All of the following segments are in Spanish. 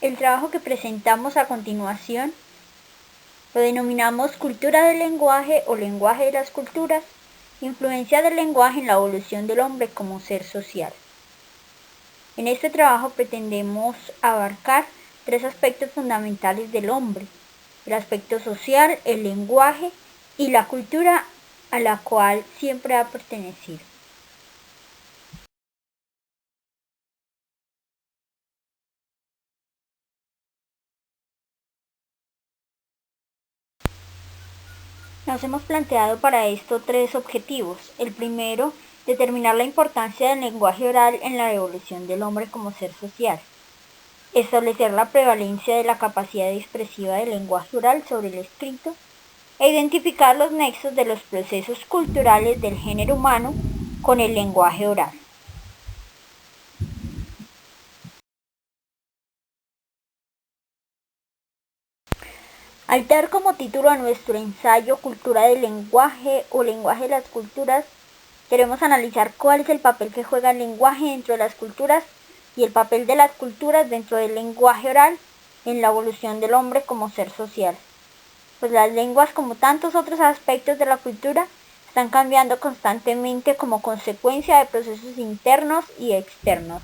El trabajo que presentamos a continuación lo denominamos Cultura del lenguaje o lenguaje de las culturas, influencia del lenguaje en la evolución del hombre como ser social. En este trabajo pretendemos abarcar tres aspectos fundamentales del hombre: el aspecto social, el lenguaje y la cultura a la cual siempre ha pertenecido. Nos hemos planteado para esto tres objetivos. El primero, determinar la importancia del lenguaje oral en la evolución del hombre como ser social. Establecer la prevalencia de la capacidad expresiva del lenguaje oral sobre el escrito e identificar los nexos de los procesos culturales del género humano con el lenguaje oral. Al dar como título a nuestro ensayo Cultura del lenguaje o lenguaje de las culturas, queremos analizar cuál es el papel que juega el lenguaje dentro de las culturas y el papel de las culturas dentro del lenguaje oral en la evolución del hombre como ser social. Pues las lenguas, como tantos otros aspectos de la cultura, están cambiando constantemente como consecuencia de procesos internos y externos.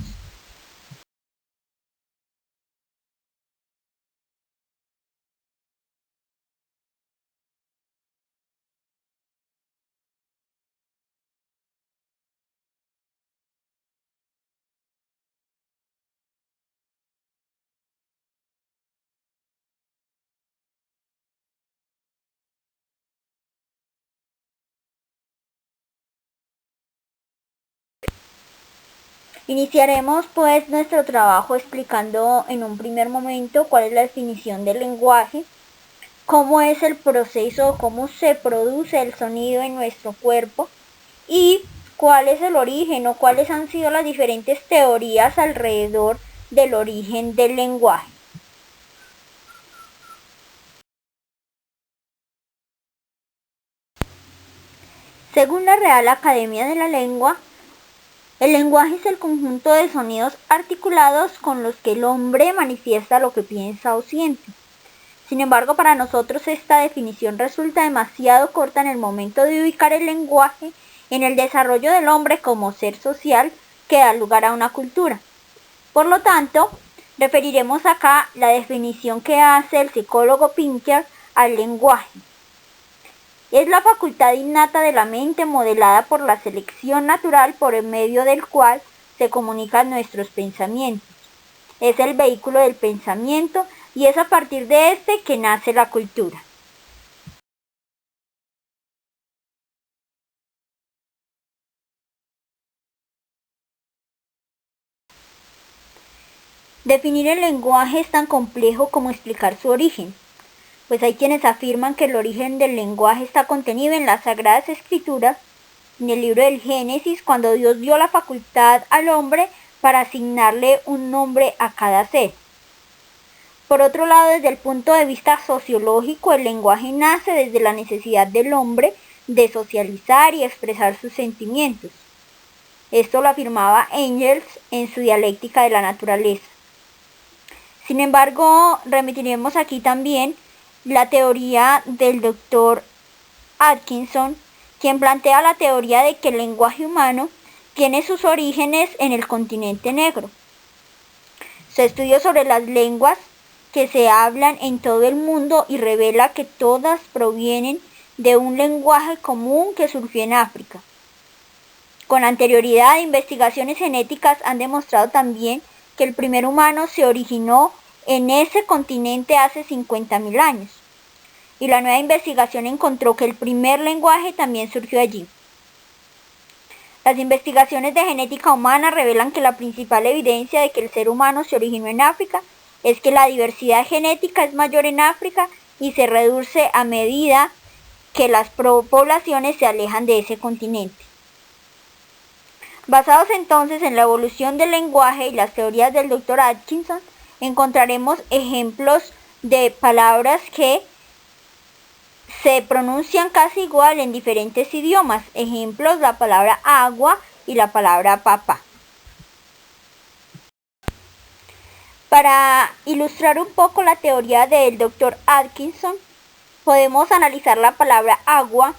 Iniciaremos pues nuestro trabajo explicando en un primer momento cuál es la definición del lenguaje, cómo es el proceso, cómo se produce el sonido en nuestro cuerpo y cuál es el origen o cuáles han sido las diferentes teorías alrededor del origen del lenguaje. Según la Real Academia de la Lengua, el lenguaje es el conjunto de sonidos articulados con los que el hombre manifiesta lo que piensa o siente. Sin embargo, para nosotros esta definición resulta demasiado corta en el momento de ubicar el lenguaje en el desarrollo del hombre como ser social que da lugar a una cultura. Por lo tanto, referiremos acá la definición que hace el psicólogo Pinker al lenguaje. Es la facultad innata de la mente modelada por la selección natural por el medio del cual se comunican nuestros pensamientos. Es el vehículo del pensamiento y es a partir de este que nace la cultura. Definir el lenguaje es tan complejo como explicar su origen, pues hay quienes afirman que el origen del lenguaje está contenido en las Sagradas Escrituras, en el libro del Génesis, cuando Dios dio la facultad al hombre para asignarle un nombre a cada ser. Por otro lado, desde el punto de vista sociológico, el lenguaje nace desde la necesidad del hombre de socializar y expresar sus sentimientos. Esto lo afirmaba Engels en su Dialéctica de la Naturaleza. Sin embargo, remitiremos aquí también la teoría del doctor Atkinson, quien plantea la teoría de que el lenguaje humano tiene sus orígenes en el continente negro. Su estudio sobre las lenguas que se hablan en todo el mundo y revela que todas provienen de un lenguaje común que surgió en África. Con anterioridad, investigaciones genéticas han demostrado también que el primer humano se originó en ese continente hace 50.000 años. Y la nueva investigación encontró que el primer lenguaje también surgió allí. Las investigaciones de genética humana revelan que la principal evidencia de que el ser humano se originó en África es que la diversidad genética es mayor en África y se reduce a medida que las poblaciones se alejan de ese continente. Basados entonces en la evolución del lenguaje y las teorías del Dr. Atkinson, encontraremos ejemplos de palabras que se pronuncian casi igual en diferentes idiomas. Ejemplos: la palabra agua y la palabra papá. Para ilustrar un poco la teoría del Dr. Atkinson, podemos analizar la palabra agua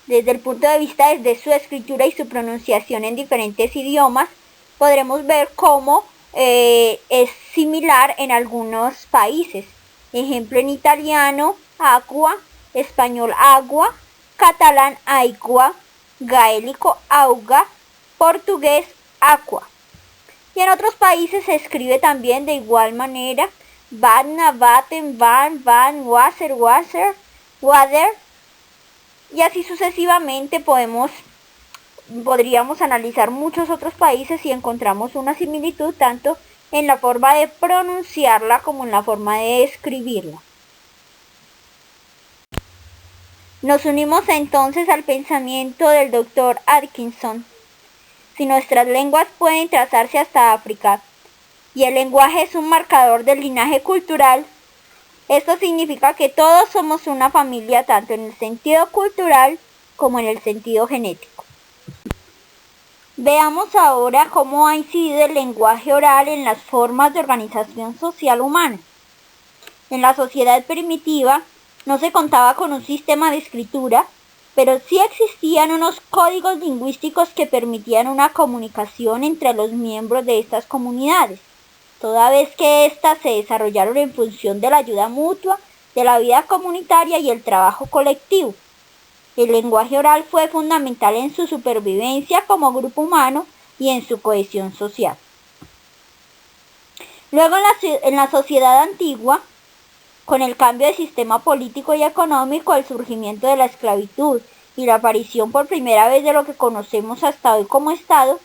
desde el punto de vista desde su escritura y su pronunciación en diferentes idiomas. Podremos ver cómo es similar en algunos países. Ejemplo, en italiano, aqua, español, agua, catalán, aigua, gaélico, auga, portugués, aqua. Y en otros países se escribe también de igual manera, vatna, vaten, van, wasser, water, y así sucesivamente podríamos analizar muchos otros países y encontramos una similitud tanto en la forma de pronunciarla como en la forma de escribirla. Nos unimos entonces al pensamiento del Dr. Atkinson. Si nuestras lenguas pueden trazarse hasta África y el lenguaje es un marcador del linaje cultural, esto significa que todos somos una familia tanto en el sentido cultural como en el sentido genético. Veamos ahora cómo ha incidido el lenguaje oral en las formas de organización social humana. En la sociedad primitiva no se contaba con un sistema de escritura, pero sí existían unos códigos lingüísticos que permitían una comunicación entre los miembros de estas comunidades, toda vez que éstas se desarrollaron en función de la ayuda mutua, de la vida comunitaria y el trabajo colectivo. El lenguaje oral fue fundamental en su supervivencia como grupo humano y en su cohesión social. Luego, en la sociedad antigua, con el cambio de sistema político y económico, el surgimiento de la esclavitud y la aparición por primera vez de lo que conocemos hasta hoy como Estado,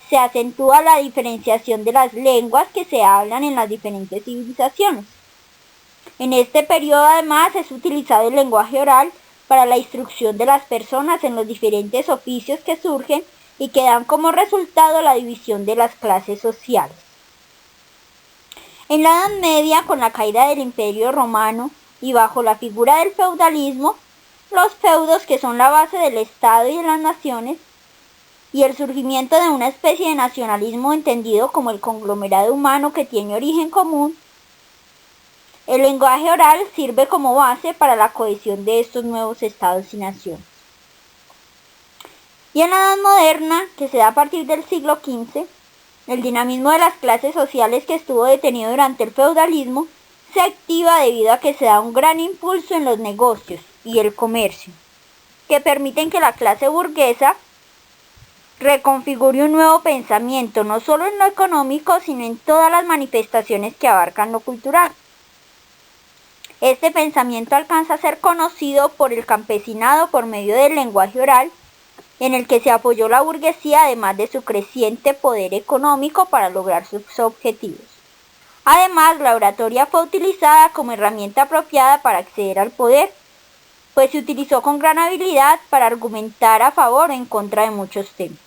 se acentúa la diferenciación de las lenguas que se hablan en las diferentes civilizaciones. En este periodo, además, es utilizado el lenguaje oral para la instrucción de las personas en los diferentes oficios que surgen y que dan como resultado la división de las clases sociales. En la Edad Media, con la caída del Imperio Romano y bajo la figura del feudalismo, los feudos, que son la base del Estado y de las naciones, y el surgimiento de una especie de nacionalismo entendido como el conglomerado humano que tiene origen común, el lenguaje oral sirve como base para la cohesión de estos nuevos estados y naciones. Y en la Edad Moderna, que se da a partir del siglo XV, el dinamismo de las clases sociales que estuvo detenido durante el feudalismo se activa debido a que se da un gran impulso en los negocios y el comercio, que permiten que la clase burguesa reconfigure un nuevo pensamiento, no solo en lo económico, sino en todas las manifestaciones que abarcan lo cultural. Este pensamiento alcanza a ser conocido por el campesinado por medio del lenguaje oral, en el que se apoyó la burguesía además de su creciente poder económico para lograr sus objetivos. Además, la oratoria fue utilizada como herramienta apropiada para acceder al poder, pues se utilizó con gran habilidad para argumentar a favor o en contra de muchos temas.